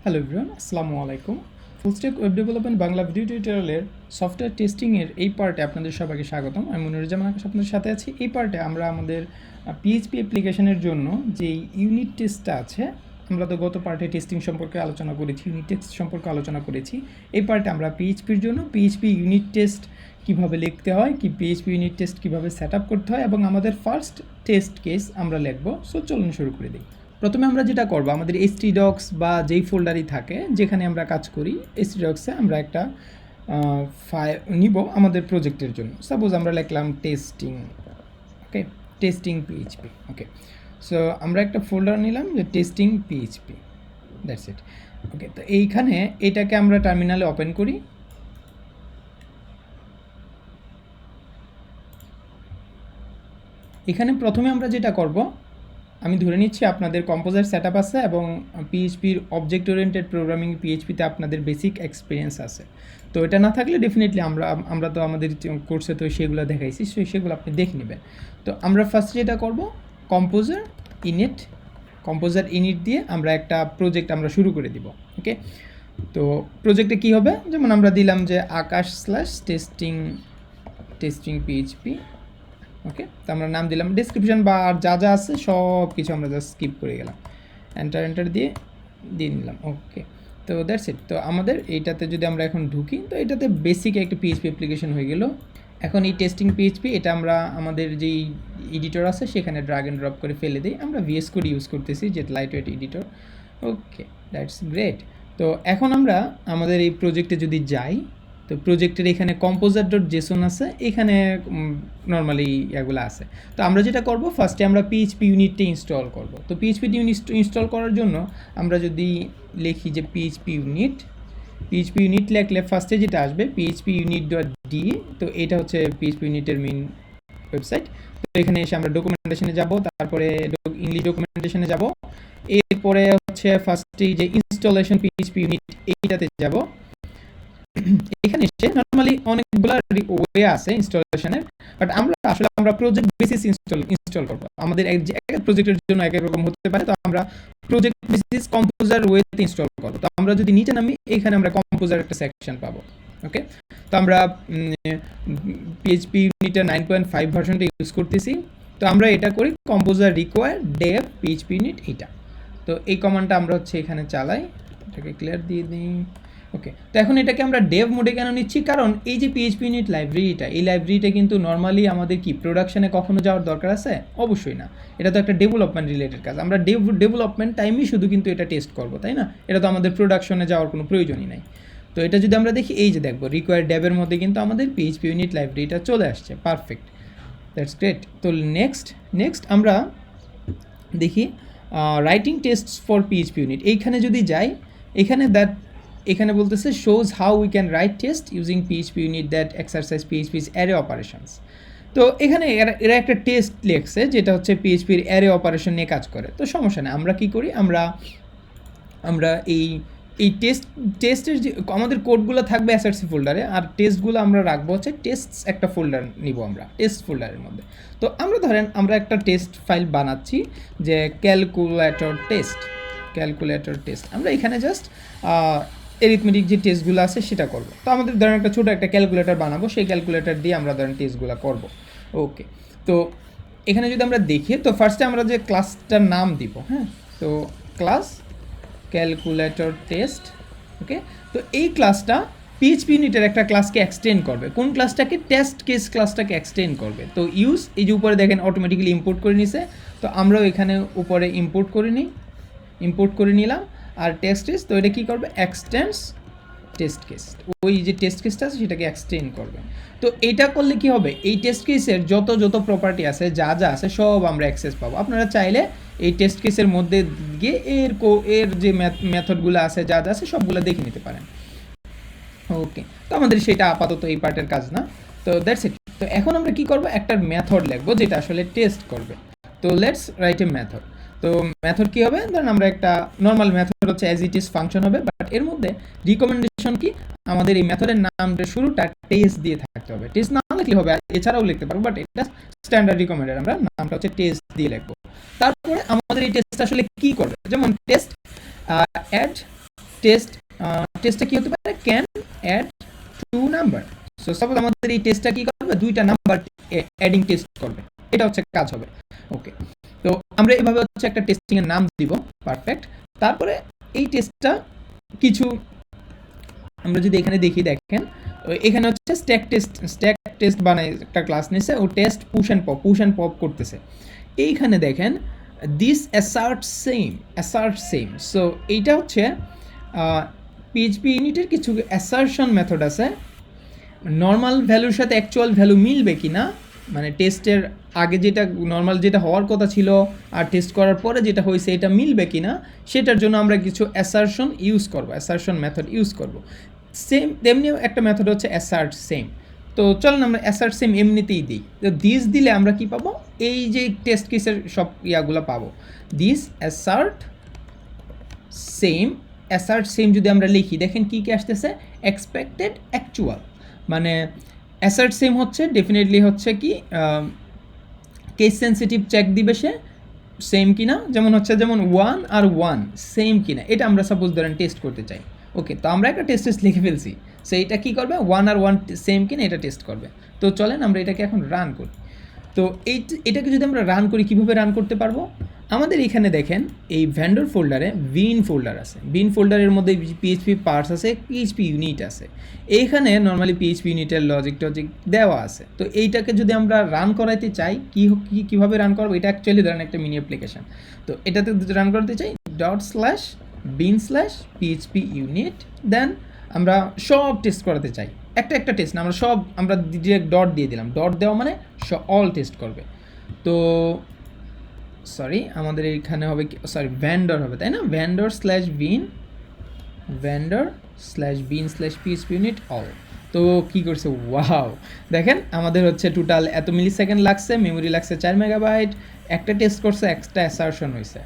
Hello everyone, আসসালামু আলাইকুম। Full stack web development Bangla video টিউটোরিয়ালের সফটওয়্যার টেস্টিংয়ের এই পার্টে আপনাদের সবাইকে স্বাগতম। আমি মনিরুজ্জামান-আকাশ আপনাদের সাথে আছি। এই পার্টে আমরা আমাদের পিএইচপি অ্যাপ্লিকেশনের জন্য যে ইউনিট টেস্টটা আছে, আমরা তো গত পার্টে টেস্টিং সম্পর্কে আলোচনা করেছি, ইউনিট টেস্ট সম্পর্কে আলোচনা করেছি। এই পার্টে আমরা পিএইচপির জন্য পিএইচপি ইউনিট টেস্ট কীভাবে লিখতে হয়, কি পিএইচপি ইউনিট টেস্ট কীভাবে সেট আপ করতে হয় এবং আমাদের ফার্স্ট টেস্ট কেস আমরা লিখব। সো চলুন শুরু করে দিই। প্রথমে আমরা যেটা করব, আমাদের htdocs বা যেই ফোল্ডারই থাকে যেখানে আমরা কাজ করি, htdocsে আমরা একটা ফাইল নিব আমাদের প্রজেক্টের জন্য। সাপোজ আমরা লিখলাম টেস্টিং, ওকে, টেস্টিং পিএইচপি, ওকে। সো আমরা একটা ফোল্ডার নিলাম যে টেস্টিং পিএইচপি, দ্যাটস ইট, ওকে। তো এইখানে এটাকে আমরা টার্মিনালে ওপেন করি। এখানে প্রথমে আমরা যেটা করব, আমি ধরে নিচ্ছি আপনাদের কম্পোজার সেটআপ আছে এবং পিএইচপির অবজেক্ট ওরিয়েন্টেড প্রোগ্রামিং পিএইচপিতে আপনাদের বেসিক এক্সপিরিয়েন্স আছে। তো এটা না থাকলে ডেফিনেটলি আমরা তো আমাদের কোর্সে তো সেগুলো দেখাইছি, সেগুলো আপনি দেখে নেবেন। তো আমরা ফার্স্ট যেটা করব, কম্পোজার ইনিট দিয়ে আমরা একটা প্রজেক্ট আমরা শুরু করে দিব, ওকে। তো প্রজেক্টে কি হবে, যেমন আমরা দিলাম যে আকাশ/টেস্টিং পিএইচপি, ওকে। তো আমরা নাম দিলাম, ডেসক্রিপশন বা আর যা যা আছে সব কিছু আমরা জাস্ট স্কিপ করে গেলাম, এন্টার দিয়ে নিলাম, ওকে। তো দ্যাটস ইট। তো আমাদের এইটাতে যদি আমরা এখন ঢুকি, তো এটাতে বেসিক একটা পিএইচপি অ্যাপ্লিকেশন হয়ে গেল। এখন এই টেস্টিং পিএইচপি এটা আমরা আমাদের যেই এডিটর আছে সেখানে ড্র্যাগ অ্যান্ড ড্রপ করে ফেলে দিই। আমরা VS কোড ইউজ করতেছি, যে light weight editor, okay, that's great. তো এখন আমরা আমাদের এই প্রজেক্টে যদি যাই, তো প্রজেক্টের এখানে composer.json আছে, এখানে নর্মালি এগুলো আছে। তো আমরা যেটা করব, ফার্স্টে আমরা PHP ইউনিটটা ইনস্টল করব। তো PHP ইউনিট ইনস্টল করার জন্য আমরা যদি লিখি যে PHP ইউনিট লিখলে ফার্স্টে যেটা আসবে phpunit.de, তো এটা হচ্ছে PHP ইউনিটের মেইন ওয়েবসাইট। তো এখানে এসে আমরা ডকুমেন্টেশনে যাব, তারপরে ইংলিশ ডকুমেন্টেশনে যাব, এরপরে হচ্ছে ফার্স্টেই যে ইনস্টলেশন PHP ইউনিট এইটাতে যাব। এখানে এসে নরমালি অনেকগুলো ওয়ে আছে ইনস্টলেশনের, বাট আমরা প্রজেক্ট বেসিস ইনস্টল করব। আমাদের এক প্রজেক্টের জন্য এক এক রকম হতে পারে, তো আমরা প্রজেক্ট বেসিস কম্পোজার ওয়েতে ইনস্টল করব। তো আমরা যদি নিচে নামি, এখানে আমরা কম্পোজার একটা সেকশন পাবো, ওকে। তো আমরা PHP ইউনিটের 9.5 ভার্সনটা ইউজ করতেছি। তো আমরা এটা করি composer require dev PHP unit, এটা। তো এই কমান্ডটা আমরা হচ্ছে এখানে চালাই, এটাকে ক্লিয়ার দিয়ে দিই, ওকে। তো এখন এটাকে আমরা ডেভ মোডে কেন নিচ্ছি, কারণ এই যে PHP ইউনিট লাইব্রেরিটা, এই লাইব্রেরিটা কিন্তু নর্মালি আমাদের কি প্রোডাকশনে কখনো যাওয়ার দরকার আছে? অবশ্যই না। এটা তো একটা ডেভেলপমেন্ট রিলেটেড কাজ, আমরা ডেভেলপমেন্ট টাইমই শুধু কিন্তু এটা টেস্ট করব, তাই না? এটা তো আমাদের প্রোডাকশনে যাওয়ার কোনো প্রয়োজনই নাই। তো এটা যদি আমরা দেখি, এই যে দেখবো রিকোয়ার ডেভের মধ্যে কিন্তু আমাদের PHP ইউনিট লাইব্রেরিটা চলে আসছে, পারফেক্ট, দ্যাটস গ্রেট। তো নেক্সট আমরা দেখি writing tastes for PHP unit. এইখানে যদি যাই, এখানে বলতেছে shows how we can write test using PHP unit that exercise PHP's array operations। তো এখানে এরা একটা টেস্ট লিখছে যেটা হচ্ছে PHPর অ্যারে অপারেশন নিয়ে কাজ করে। তো সমস্যা নেই, আমরা কি করি, আমরা এই টেস্টের যে আমাদের কোডগুলো থাকবে SRC ফোল্ডারে, আর টেস্টগুলো আমরা রাখবো হচ্ছে টেস্টস একটা ফোল্ডার নিব আমরা টেস্ট ফোল্ডারের মধ্যে। তো আমরা একটা টেস্ট ফাইল বানাচ্ছি যে ক্যালকুলেটর টেস্ট। আমরা এখানে জাস্ট এরিথমেটিক যে টেস্টগুলো আছে সেটা করব। তো আমাদের ধরেন একটা ছোটো একটা ক্যালকুলেটর বানাবো, সেই ক্যালকুলেটর দিয়ে আমরা ধরেন টেস্টগুলো করব, ওকে। তো এখানে যদি আমরা দেখি, তো ফার্স্টে আমরা যে ক্লাসটার নাম দিব, হ্যাঁ, তো ক্লাস ক্যালকুলেটর টেস্ট, ওকে। তো এই ক্লাসটা PHP ইউনিটের একটা ক্লাসকে এক্সটেন্ড করবে, কোন ক্লাসটাকে? টেস্ট কেস ক্লাসটাকে এক্সটেন্ড করবে। তো এই যে উপরে দেখেন অটোমেটিক্যালি ইম্পোর্ট করে নিছে, তো আমরাও এখানে উপরে ইম্পোর্ট করে নিলাম। আর টেস্ট কেস, তো এটা কী করবে? এক্সটেন্ডস টেস্ট কেস, ওই যে টেস্ট কেসটা আছে সেটাকে এক্সটেন্ড করবে। তো এটা করলে কি হবে, এই টেস্ট কেসের যত প্রপার্টি আছে, যা আছে সব আমরা অ্যাক্সেস পাবো। আপনারা চাইলে এই টেস্ট কেসের মধ্যে গিয়ে এর যে মেথডগুলো আছে, যা আছে সবগুলো দেখে নিতে পারেন, ওকে। তো আমাদের সেটা আপাতত এই পার্টের কাজ না, তো দ্যাটস ইট। তো এখন আমরা কি করব, একটা মেথড লিখবো যেটা আসলে টেস্ট করবে। তো লেটস রাইট এ মেথড। তো মেথড কি হবে, ধরুন আমরা একটা নর্মাল মেথড হচ্ছে অ্যাজ ইট ইজ ফাংশন হবে, বাট এর মধ্যে রিকমেন্ডেশন কি, আমাদের এই মেথডের নামটা শুরুটা টেস্ট দিয়ে থাকতে হবে। টেস্ট না লিখলে হবে, এছাড়াও লিখতে পারবো, বাট এটা স্ট্যান্ডার্ড রিকমেন্ডেড, আমরা নামটা হচ্ছে টেস্ট দিয়ে লিখবো। তারপরে আমাদের এই টেস্ট আসলে কি করবে, যেমন টেস্ট অ্যাড টেস্ট টেস্টটা কি হতে পারে, can add 2 number. So suppose আমাদের এই টেস্টটা কি করবে, 2টা নাম্বার অ্যাডিং টেস্ট করবে, এটা হচ্ছে কাজ হবে। ওকে, তো আমরা এভাবে হচ্ছে একটা টেস্টিং এর নাম দিব, পারফেক্ট। তারপরে এই টেস্টটা কিছু আমরা যদি এখানে দেখি, দেখেন এখানে হচ্ছে স্ট্যাক টেস্ট বানায় একটা ক্লাস নিছে, ও টেস্ট পুশ অ্যান্ড পপ করতেছে। এইখানে দেখেন দিস অ্যাসার্ট সেম। সো এইটা হচ্ছে পিএইচপি ইউনিটের কিছু অ্যাসার্শন মেথড আছে, নর্মাল ভ্যালুর সাথে অ্যাকচুয়াল ভ্যালু মিলবে কিনা, মানে টেস্টের আগে যেটা নর্মাল যেটা হওয়ার কথা ছিল আর টেস্ট করার পরে যেটা হয়েছে এটা মিলবে কিনা, সেটার জন্য আমরা কিছু অ্যাসার্শন মেথড ইউজ করব। সেম তেমনি একটা মেথড হচ্ছে অ্যাসার্ট সেম। তো চলুন আমরা অ্যাসার্ট সেম এমনিতেই দিই। তো দিস দিলে আমরা কি পাবো, এই যে টেস্ট কেসের সব ইয়াগুলো পাবো। দিস অ্যাসার্ট সেম যদি আমরা লিখি, দেখেন কি কি আসতেছে, এক্সপেক্টেড অ্যাকচুয়াল। মানে অ্যাসার্ট সেম হচ্ছে ডেফিনেটলি হচ্ছে কি কেস সেন্সিটিভ চেক দিবে সে সেম কিনা, যেমন 1 আর 1 সেম কিনা, এটা আমরা সাপোজ ধরেন টেস্ট করতে চাই। ওকে, তো আমরা একটা টেস্ট লিখে ফেলছি, সো এটা কী করবে, 1 আর 1 সেম কিনা এটা টেস্ট করবে। তো চলেন আমরা এটাকে এখন রান করি। তো এটাকে যদি আমরা রান করি, কীভাবে রান করতে পারবো, আমাদের এখানে দেখেন এই ভেন্ডর ফোল্ডারে বিন ফোল্ডার আছে, বিন ফোল্ডারের মধ্যে পিএইচপি পার্টস আছে, পিএইচপি ইউনিট আছে, এইখানে নর্মালি পিএইচপি ইউনিটের লজিক দেওয়া আছে। তো এইটাকে যদি আমরা রান করাইতে চাই, কীভাবে রান করবো, এটা অ্যাকচুয়ালি ধরেন একটা মিনি অ্যাপ্লিকেশন। তো এটাতে রান করতে চাই bin/PHP unit, দেন আমরা সব টেস্ট করাতে চাই, একটা টেস্ট না, আমরা ডিরেক্ট ডট দিয়ে দিলাম, ডট দেওয়া মানে অল টেস্ট করবে। তো সরি আমাদের এখানে হবে ভ্যান্ডর হবে, তাই না, vendor/bin/PHP unit all। তো কী করছে, ওয়াও, দেখেন আমাদের হচ্ছে টোটাল এত মিলি সেকেন্ড লাগছে, মেমোরি লাগছে 4 মেগাবাইট, একটা টেস্ট করছে, একটা অ্যাসারশন হয়েছে।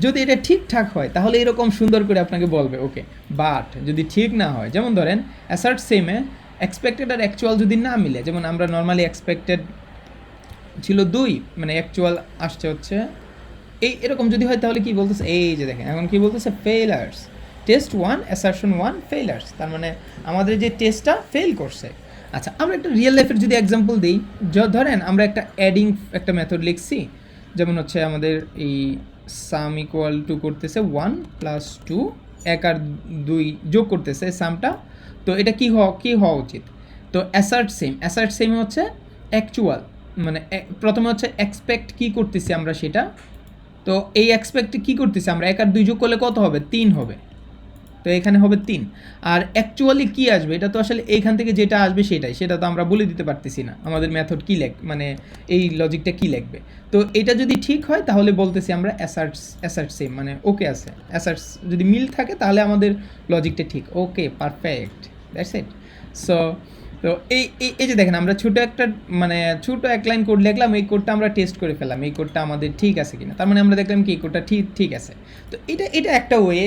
যদি এটা ঠিকঠাক হয় তাহলে এরকম সুন্দর করে আপনাকে বলবে ওকে, বাট যদি ঠিক না হয়, যেমন ধরেন অ্যাসার্ট সেমে এক্সপেক্টেড আর অ্যাকচুয়াল যদি না মিলে, যেমন আমরা নর্মালি এক্সপেক্টেড ছিল 2, মানে অ্যাকচুয়াল আসছে হচ্ছে এরকম যদি হয়, তাহলে কি বলতেছে, এই যে দেখেন এখন কি বলতেছে, ফেইলার্স টেস্ট 1 অ্যাসারশন 1 ফেইলার্স, তার মানে আমাদের যে টেস্টটা ফেল করছে। আচ্ছা, আমরা একটা রিয়েল লাইফের যদি এক্সাম্পল দিই, ধরেন আমরা একটা মেথড লিখছি, যেমন হচ্ছে আমাদের এই সাম ইকুয়াল টু করতেছে 1 + 2, 1 আর 2 যোগ করতেছে সামটা। তো এটা কি হওয়া উচিত, তো অ্যাসার্ট সেম হচ্ছে অ্যাকচুয়াল, মানে প্রথমে হচ্ছে এক্সপেক্ট কি করতেছি আমরা সেটা, তো এই এক্সপেক্টে কী করতেছি আমরা, 1 আর 2 যোগ করলে কত হবে, 3 হবে, তো এখানে হবে 3। আর অ্যাকচুয়ালি কি আসবে, এটা তো আসলে এইখান থেকে যেটা আসবে সেটা তো আমরা বলে দিতে পারতেছি না, আমাদের মেথড কী মানে এই লজিকটা কী লিখবে। তো এটা যদি ঠিক হয় তাহলে বলতেছি আমরা অ্যাসার্ট সেম, মানে ওকে আছে, অ্যাসার্টস যদি মিল থাকে তাহলে আমাদের লজিকটা ঠিক, okay perfect, that's it. So তো এই যে দেখেন আমরা ছোটো এক লাইন কোড লিখলাম, এই কোডটা আমরা টেস্ট করে ফেললাম, এই কোডটা আমাদের ঠিক আছে কিনা, তার মানে আমরা দেখলাম কি এই কোডটা ঠিক আছে। তো এটা একটা ওয়ে,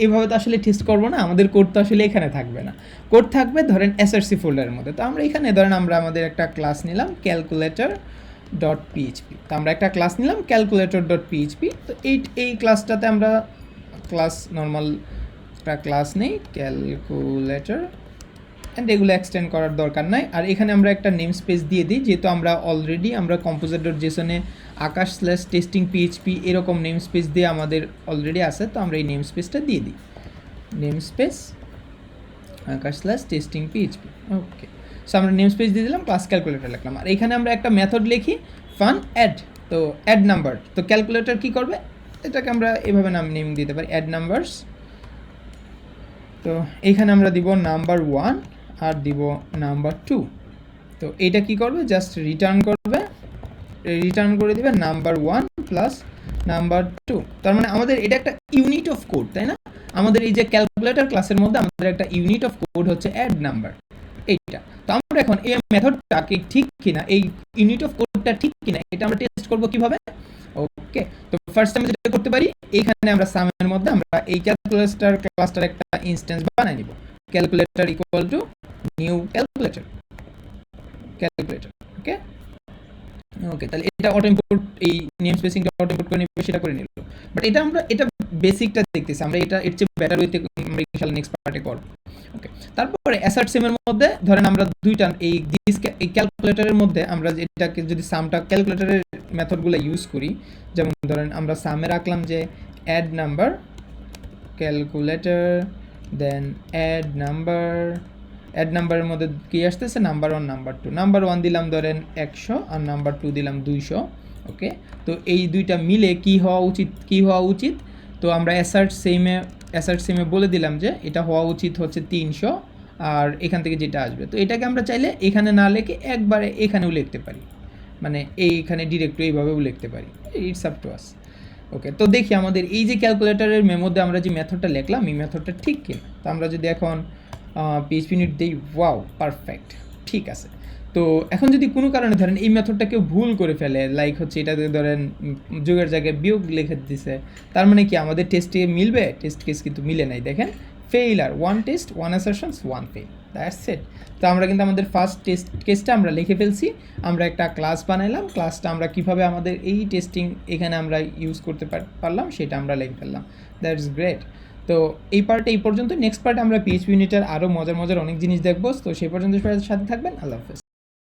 এইভাবে তো আসলে টেস্ট করবো না, আমাদের কোড তো আসলে এখানে থাকবে না, কোড থাকবে ধরেন এসআরসি ফোল্ডারের মধ্যে। তো আমরা এখানে ধরেন আমাদের একটা ক্লাস নিলাম calculator.php, তো আমরা একটা ক্লাস নিলাম calculator.php। তো এই ক্লাসটাতে আমরা নর্মাল একটা ক্লাস নেই ক্যালকুলেটর, অ্যান্ড এগুলো এক্সটেন্ড করার দরকার নাই। আর এখানে আমরা একটা নেম স্পেস দিয়ে দিই, যেহেতু আমরা composer.json-এ akash/testing.php এরকম নেম স্পেস দিয়ে আমাদের অলরেডি আছে, তো আমরা এই নেম স্পেসটা দিয়ে দিই, নেম স্পেস akash/testing.php। ওকে, সো আমরা নেম স্পেস দিয়ে দিলাম, ক্লাস ক্যালকুলেটর লিখলাম, আর এখানে আমরা একটা মেথড লিখি ফান অ্যাড, তো অ্যাড নাম্বার। তো ক্যালকুলেটর কী করবে, এটাকে আমরা এভাবে নেম দিতে পারি, অ্যাড নাম্বারস। তো এইখানে আমরা দিব নাম্বার 1 আর দিব নাম্বার 2। তো এটা কি করবে, জাস্ট রিটার্ন করে দিবে নাম্বার 1 প্লাস নাম্বার 2। তার মানে আমাদের এটা একটা ইউনিট অফ কোড, তাই না, আমাদের এই যে ক্যালকুলেটর ক্লাসের মধ্যে আমাদের একটা ইউনিট অফ কোড হচ্ছে অ্যাড নাম্বার, এইটা। তো আমরা এখন এই মেথডটা ঠিক কিনা, এই ইউনিট অফ কোডটা ঠিক কিনা, এটা আমরা টেস্ট করব কিভাবে। ওকে, তো ফার্স্ট টাইম যেটা করতে পারি, এইখানে আমরা সামের মধ্যে আমরা এই ক্যালকুলেটর ক্লাসটার একটা ইনস্ট্যান্স বানাই নিব, calculator equal to new calculator. Okay, okay, তাহলে এটা অটো ইম্পোর্ট, এই নেম স্পেসিংটা অটো ইম্পোর্ট করে নিবে, সেটা করে নিল। বাট এটা আমরা এটা বেসিকটা দেখতেছি, আমরা এটা এর চেয়ে বেটার ওয়েতে আমরা ইনশাআল্লাহ নেক্সট পার্টে করব। ওকে, তারপরে অ্যাসার্ট সেমের মধ্যে ধরেন আমরা দুইটা এই এই ক্যালকুলেটরের মধ্যে আমরা এটাকে যদি সামটা ক্যালকুলেটরের মেথডগুলো ইউজ করি, যেমন ধরেন আমরা সামে রাখলাম যে অ্যাড নাম্বার ক্যালকুলেটর, দেন অ্যাড নাম্বারের মধ্যে কি আসতেছে, নাম্বার 1 নাম্বার 2, নাম্বার 1 দিলাম ধরেন 100 আর নাম্বার 2 দিলাম 200। ওকে, তো এই দুইটা মিলে কি হওয়া উচিত, তো আমরা অ্যাসার্ট সেমে বলে দিলাম যে এটা হওয়া উচিত হচ্ছে 300, আর এখান থেকে যেটা আসবে, তো এটাকে আমরা চাইলে এখানে না লিখে একবারে এখানেও লিখতে পারি, মানে এইখানে ডিরেক্ট এইভাবেও লিখতে পারি, ইটস আপ টু আস। ওকে, তো দেখি আমাদের এই যে ক্যালকুলেটরের মধ্যে আমরা যে মেথডটা লিখলাম এই মেথডটা ঠিক কিনা। তো আমরা যদি এখন PHP ইউনিট দিই, ওয়াও পারফেক্ট, ঠিক আছে। তো এখন যদি কোনো কারণে ধরেন এই মেথডটা কেউ ভুল করে ফেলে, লাইক হচ্ছে এটাতে ধরেন যোগের জায়গায় বিয়োগ লিখে দিছে, তার মানে কি আমাদের টেস্টে মিলবে? টেস্ট কেস কিন্তু মিলে নাই, দেখেন failure, 1 test 1 অ্যাসারশনস 1 fail, that's it. তো আমরা কিন্তু আমাদের ফার্স্ট টেস্ট কেসটা আমরা লিখে ফেলছি, আমরা একটা ক্লাস বানাইলাম, ক্লাসটা আমরা কিভাবে আমাদের এই টেস্টিং এখানে আমরা ইউজ করতে পারলাম সেটা আমরা লিখে ফেললাম, দ্যাটস গ্রেট। তো এই পার্টে এই পর্যন্ত, নেক্সট পার্টে আমরা PHP ইউনিটের আরও মজার অনেক জিনিস দেখবো। তো সেই পর্যন্ত সবাই সাথে থাকবেন, আল্লাহ হাফেজ।